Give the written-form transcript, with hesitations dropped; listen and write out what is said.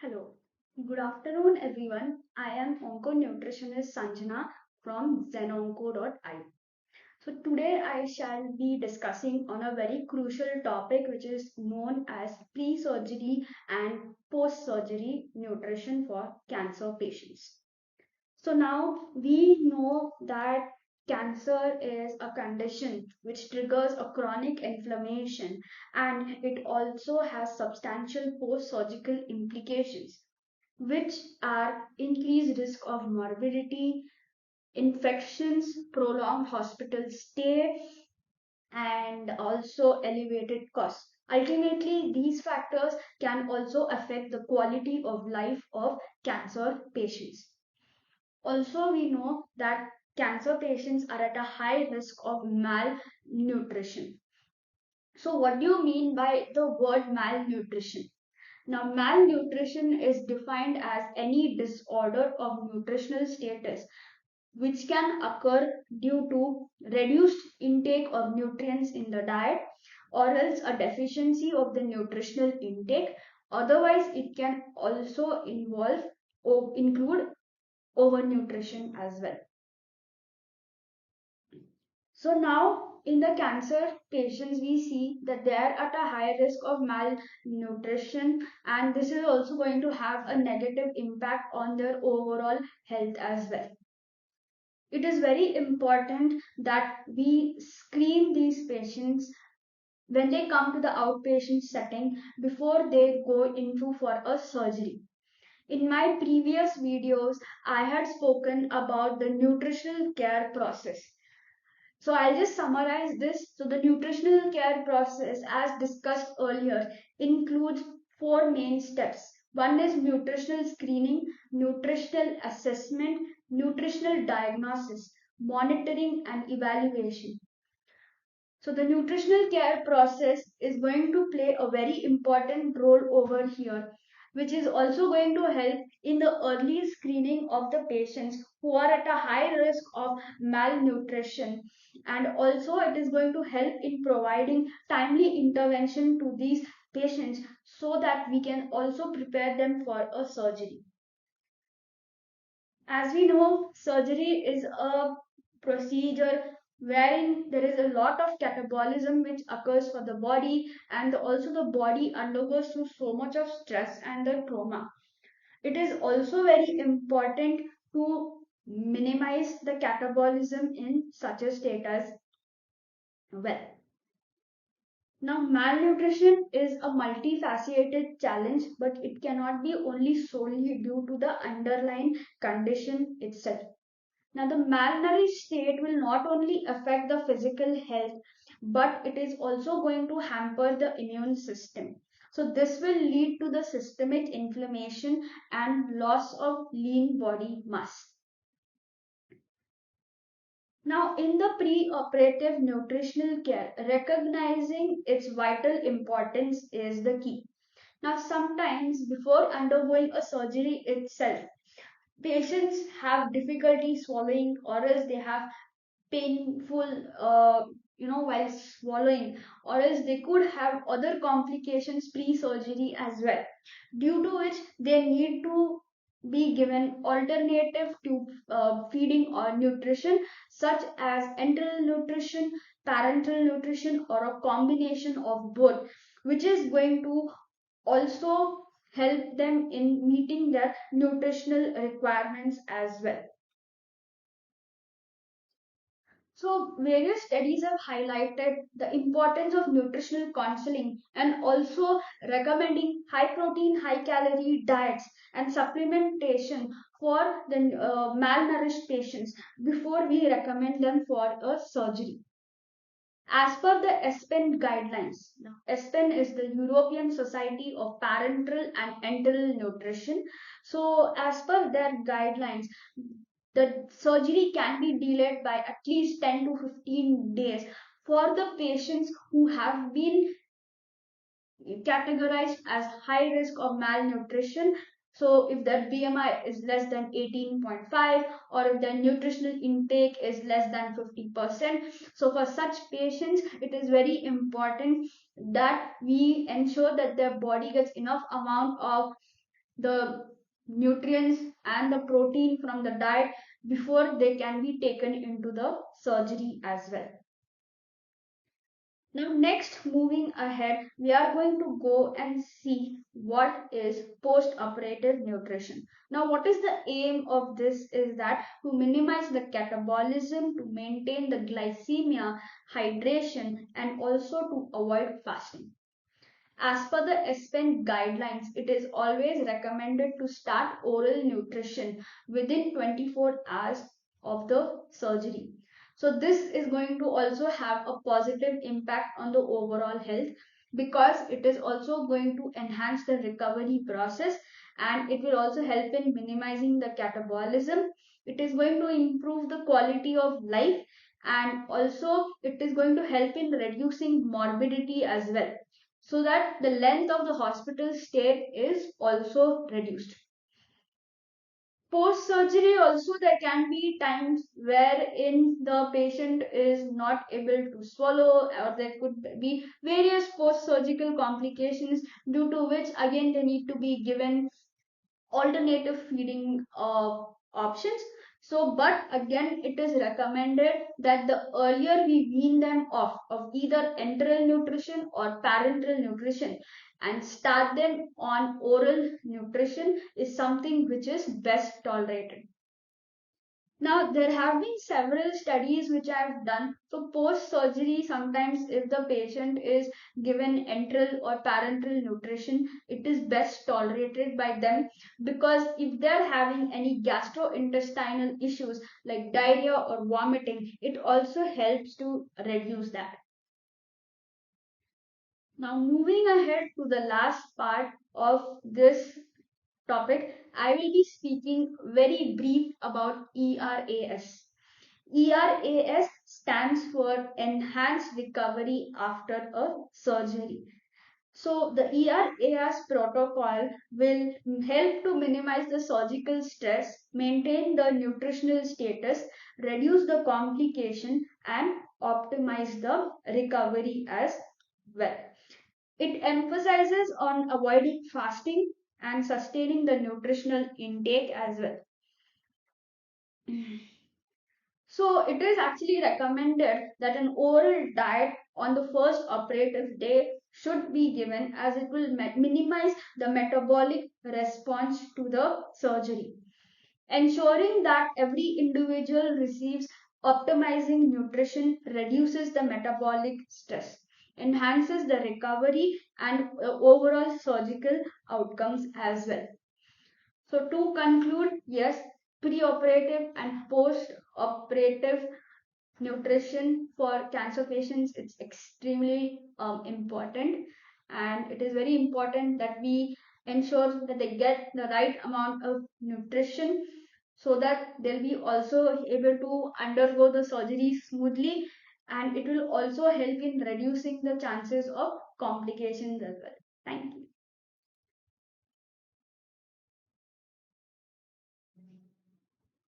Hello, good afternoon everyone. I am Onco nutritionist Sanjana from ZenOnco.ai. So today I shall be discussing on a very crucial topic which is known as pre-surgery and post-surgery nutrition for cancer patients. So now we know that cancer is a condition which triggers a chronic inflammation and it also has substantial post-surgical implications which are increased risk of morbidity, infections, prolonged hospital stay, and also elevated costs. Ultimately, these factors can also affect the quality of life of cancer patients. Also, we know that cancer patients are at a high risk of malnutrition. So, what do you mean by the word malnutrition? Now, malnutrition is defined as any disorder of nutritional status which can occur due to reduced intake of nutrients in the diet or else a deficiency of the nutritional intake. Otherwise, it can also involve or include overnutrition as well. So now in the cancer patients, we see that they are at a high risk of malnutrition, and this is also going to have a negative impact on their overall health as well. It is very important that we screen these patients when they come to the outpatient setting before they go into for a surgery. In my previous videos, I had spoken about the nutritional care process. So I'll just summarize this. So the nutritional care process, as discussed earlier, includes four main steps. One is nutritional screening, nutritional assessment, nutritional diagnosis, monitoring and evaluation. So the nutritional care process is going to play a very important role over here, which is also going to help in the early screening of the patients who are at a high risk of malnutrition. And also it is going to help in providing timely intervention to these patients so that we can also prepare them for a surgery. As we know, surgery is a procedure wherein there is a lot of catabolism which occurs for the body, and also the body undergoes through so much of stress and the trauma. It is also very important to minimize the catabolism in such a state as well. Now, malnutrition is a multifaceted challenge, but it cannot be only solely due to the underlying condition itself. Now, the malnourished state will not only affect the physical health, but it is also going to hamper the immune system. So, this will lead to the systemic inflammation and loss of lean body mass. Now, in the pre-operative nutritional care, recognizing its vital importance is the key. Now, sometimes before undergoing a surgery itself, patients have difficulty swallowing or else they have painful while swallowing, or else they could have other complications pre-surgery as well, due to which they need to be given alternative to feeding or nutrition such as enteral nutrition, parenteral nutrition, or a combination of both, which is going to also help them in meeting their nutritional requirements as well. So, various studies have highlighted the importance of nutritional counseling and also recommending high protein, high calorie diets and supplementation for the malnourished patients before we recommend them for a surgery. As per the ESPEN guidelines, now ESPEN is the European Society of Parenteral and Enteral Nutrition. So, as per their guidelines, the surgery can be delayed by at least 10 to 15 days for the patients who have been categorized as high risk of malnutrition. So if their BMI is less than 18.5 or if their nutritional intake is less than 50%. So for such patients, it is very important that we ensure that their body gets enough amount of the nutrients and the protein from the diet before they can be taken into the surgery as well. Now, next, moving ahead, we are going to go and see what is post-operative nutrition. Now, what is the aim of this is that to minimize the catabolism, to maintain the glycemia, hydration, and also to avoid fasting. As per the ESPEN guidelines, it is always recommended to start oral nutrition within 24 hours of the surgery. So this is going to also have a positive impact on the overall health because it is also going to enhance the recovery process and it will also help in minimizing the catabolism. It is going to improve the quality of life and also it is going to help in reducing morbidity as well so that the length of the hospital stay is also reduced. Post surgery also there can be times wherein the patient is not able to swallow or there could be various post surgical complications due to which again they need to be given alternative feeding options. So, but again, it is recommended that the earlier we wean them off of either enteral nutrition or parenteral nutrition and start them on oral nutrition is something which is best tolerated. Now, there have been several studies which I have done. So, post surgery, sometimes if the patient is given enteral or parenteral nutrition, it is best tolerated by them because if they're having any gastrointestinal issues like diarrhea or vomiting, it also helps to reduce that. Now, moving ahead to the last part of this topic, I will be speaking very brief about ERAS. ERAS stands for Enhanced Recovery After a Surgery. So, the ERAS protocol will help to minimize the surgical stress, maintain the nutritional status, reduce the complication, and optimize the recovery as well. It emphasizes on avoiding fasting and sustaining the nutritional intake as well. So it is actually recommended that an oral diet on the first operative day should be given as it will minimize the metabolic response to the surgery. Ensuring that every individual receives optimizing nutrition reduces the metabolic stress, enhances the recovery and overall surgical outcomes as well. So to conclude, yes, preoperative and post-operative nutrition for cancer patients it's extremely important and it is very important that we ensure that they get the right amount of nutrition so that they'll be also able to undergo the surgery smoothly and it will also help in reducing the chances of complications as well. Thank you.